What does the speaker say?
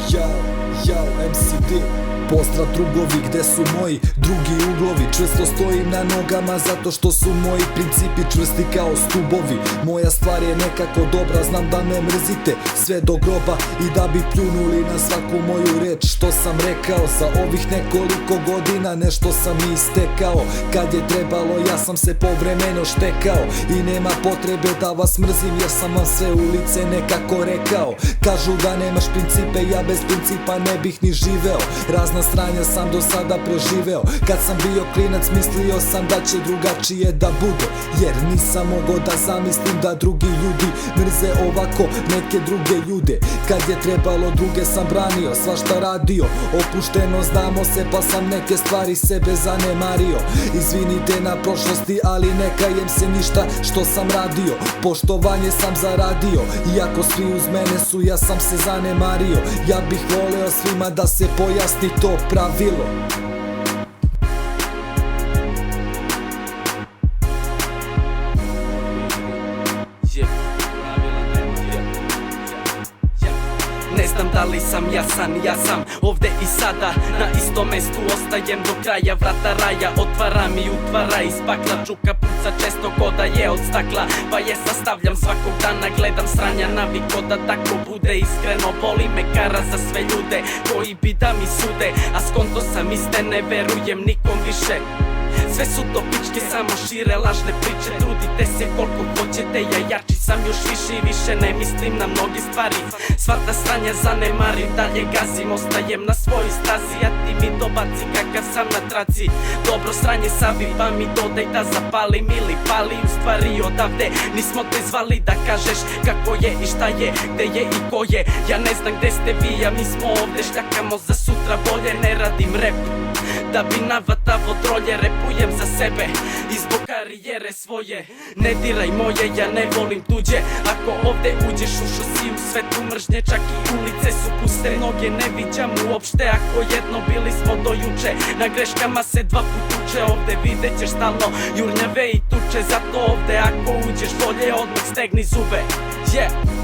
Jao, MCD. Pozdrav drugovi, gde su moji drugi uglovi? Čvrsto stojim na nogama zato što su moji principi čvrsti kao stubovi. Moja stvar je nekako dobra, znam da me mrzite sve do groba i da bi pljunuli na svaku moju reč što sam rekao. Za ovih nekoliko godina nešto sam istekao. Kad je trebalo ja sam se povremeno štekao i nema potrebe da vas mrzim jer sam vam sve u lice nekako rekao. Kažu da nemaš principe, ja bez principa ne bih ni živeo. Razna stranja sam do sada preživeo. Kad sam bio klinac mislio sam da će drugačije da bude, jer nisam mogao da zamislim da drugi ljudi mrze ovako neke druge ljude. Kad je trebalo druge sam branio, svašta radio, opušteno znamo se pa sam neke stvari sebe zanemario. Izvinite na prošlosti ali ne kajem se ništa što sam radio. Poštovanje sam zaradio, iako svi uz mene su ja sam se zanemario. Ja bih voleo svima da se pojasni to pravilo. Ne znam da li sam jasan, ja sam ovde i sada. Na istom mestu ostajem do kraja, vrata raja otvaram i utvara iz pakla. Čuka puca često ko da je od stakla, pa je sastavljam svakog dana. Gledam sranja naviko da tako bude. Iskreno boli me kara za sve ljude koji bi da mi sude, a skonto sam iste, ne verujem nikom više. Sve su to pičke, samo šire lažne priče. Trudite se koliko hoćete, ja jači sam još više i više. Ne mislim na mnoge stvari, sva ta sranja zanemarim. Dalje gazim, ostajem na svojoj stazi, a ti mi dobaci kakav sam na traci. Dobro sranje savi pa mi dodaj da zapalim ili pali. U stvari odavde nismo te zvali da kažeš kako je i šta je, gde je i ko je. Ja ne znam gde ste vi, a mi smo ovde, šljakamo za sutra bolje. Ne radim rep da bi navatavo drolje, repujem za sebe i zbog karijere svoje. Ne diraj moje, ja ne volim tuđe. Ako ovde uđeš ušo si u svetu mržnje, čak i ulice su puste. Mnoge ne viđam uopšte, ako jedno bili smo do juče. Na greškama se dva put uče, ovde vidjet ćeš stalno jurnjave i tuče. Zato ovde ako uđeš bolje odmah stegni zube. Yeah.